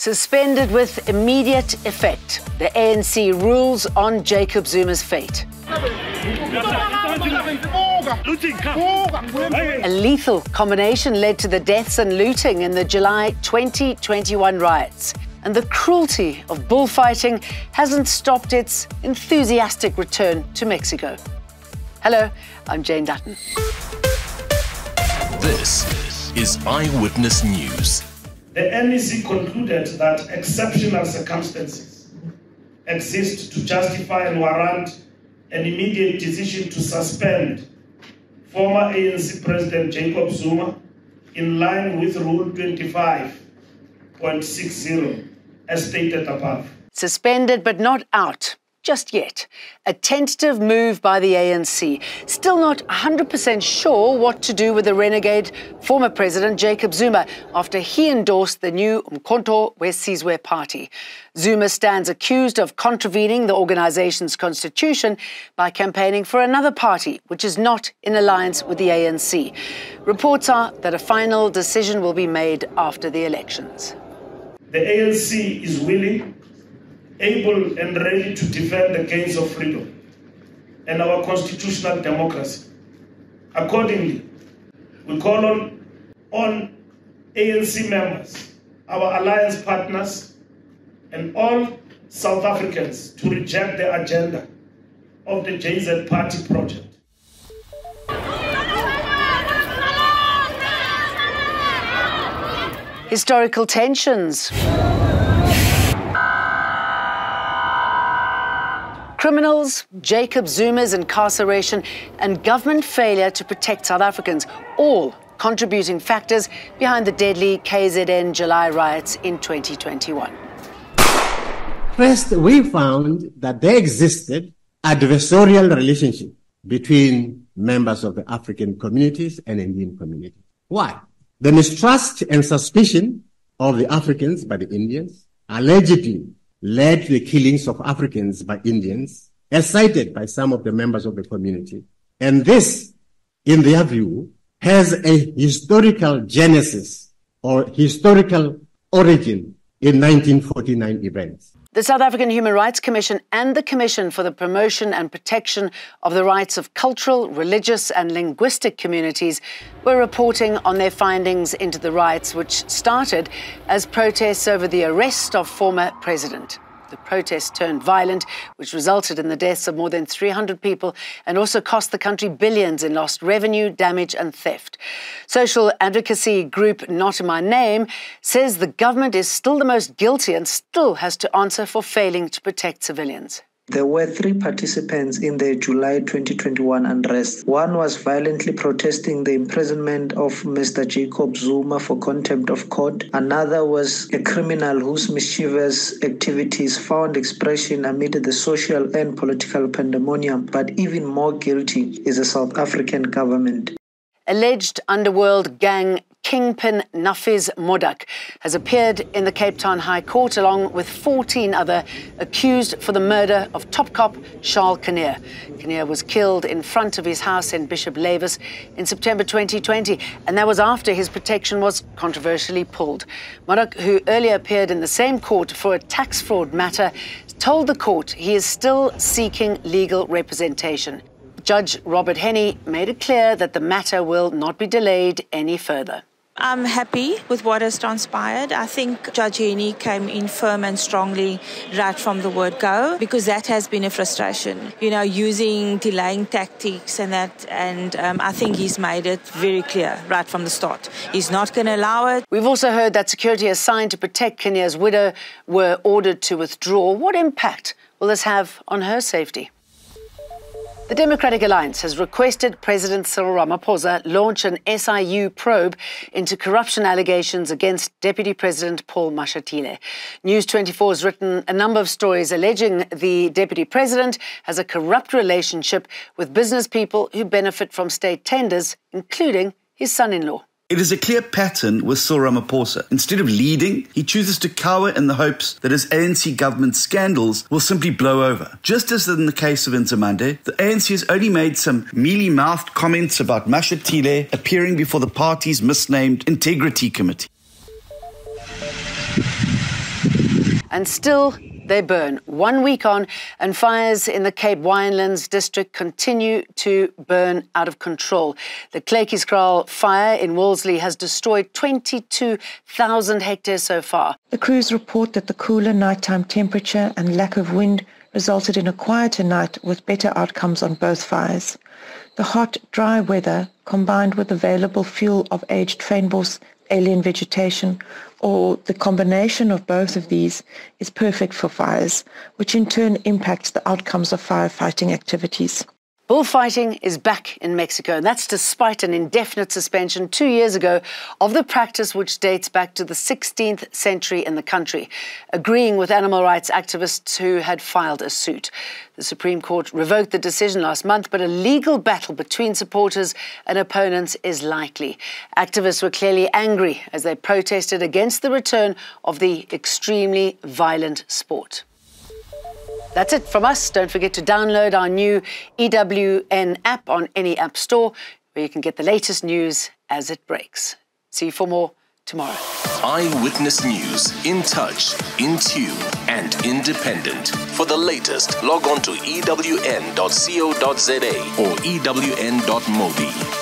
Suspended with immediate effect, the ANC rules on Jacob Zuma's fate. A lethal combination led to the deaths and looting in the July 2021 riots. And the cruelty of bullfighting hasn't stopped its enthusiastic return to Mexico. Hello, I'm Jane Dutton. This is Eyewitness News. The NEC concluded that exceptional circumstances exist to justify and warrant an immediate decision to suspend former ANC President Jacob Zuma in line with Rule 25.60, as stated above. Suspended but not out just yet. A tentative move by the ANC. Still not 100% sure what to do with the renegade former President Jacob Zuma after he endorsed the new Umkhonto weSizwe party. Zuma stands accused of contravening the organization's constitution by campaigning for another party, which is not in alliance with the ANC. Reports are that a final decision will be made after the elections. The ANC is willing, able and ready to defend the gains of freedom and our constitutional democracy. Accordingly, we call on ANC members, our alliance partners, and all South Africans to reject the agenda of the JZ Party project. Historical tensions. Criminals, Jacob Zuma's incarceration, and government failure to protect South Africans, all contributing factors behind the deadly KZN July riots in 2021. First, we found that there existed adversarial relationship between members of the African communities and Indian communities. Why? The mistrust and suspicion of the Africans by the Indians allegedly led to the killings of Africans by Indians, as cited by some of the members of the community. And this, in their view, has a historical genesis or historical origin in 1949 events. The South African Human Rights Commission and the Commission for the Promotion and Protection of the Rights of Cultural, Religious and Linguistic Communities were reporting on their findings into the riots, which started as protests over the arrest of former president. The protests turned violent, which resulted in the deaths of more than 300 people and also cost the country billions in lost revenue, damage and theft. Social advocacy group Not In My Name says the government is still the most guilty and still has to answer for failing to protect civilians. There were 3 participants in the July 2021 unrest. One was violently protesting the imprisonment of Mr. Jacob Zuma for contempt of court. Another was a criminal whose mischievous activities found expression amid the social and political pandemonium. But even more guilty is the South African government. Alleged underworld gang kingpin Nafiz Modak has appeared in the Cape Town High Court along with 14 other accused for the murder of top cop Charles Kinnear. Kinnear was killed in front of his house in Bishop Lavis in September 2020, and that was after his protection was controversially pulled. Modak, who earlier appeared in the same court for a tax fraud matter, told the court he is still seeking legal representation. Judge Robert Henney made it clear that the matter will not be delayed any further. I'm happy with what has transpired. I think Judge Henney came in firm and strongly right from the word go, because that has been a frustration, using delaying tactics and that. And I think he's made it very clear right from the start. He's not going to allow it. We've also heard that security assigned to protect Kinnear's widow were ordered to withdraw. What impact will this have on her safety? The Democratic Alliance has requested President Cyril Ramaphosa launch an SIU probe into corruption allegations against Deputy President Paul Mashati. News 24 has written a number of stories alleging the Deputy President has a corrupt relationship with business people who benefit from state tenders, including his son-in-law. It is a clear pattern with Cyril Ramaphosa. Instead of leading, he chooses to cower in the hopes that his ANC government scandals will simply blow over. Just as in the case of Nzimande, the ANC has only made some mealy-mouthed comments about Mashati appearing before the party's misnamed Integrity Committee. and still they burn. 1 week on, and fires in the Cape Winelands district continue to burn out of control. The Klekieskraal fire in Wolseley has destroyed 22,000 hectares so far. The crews report that the cooler nighttime temperature and lack of wind resulted in a quieter night with better outcomes on both fires. The hot, dry weather, combined with available fuel of aged fynbos, alien vegetation, or the combination of both of these, is perfect for fires, which in turn impacts the outcomes of firefighting activities. Bullfighting is back in Mexico, and that's despite an indefinite suspension 2 years ago of the practice which dates back to the 16th century in the country, agreeing with animal rights activists who had filed a suit. The Supreme Court revoked the decision last month, but a legal battle between supporters and opponents is likely. Activists were clearly angry as they protested against the return of the extremely violent sport. That's it from us. Don't forget to download our new EWN app on any app store, where you can get the latest news as it breaks. See you for more tomorrow. Eyewitness News. In touch, in tune, and independent. For the latest, log on to ewn.co.za or ewn.mobi.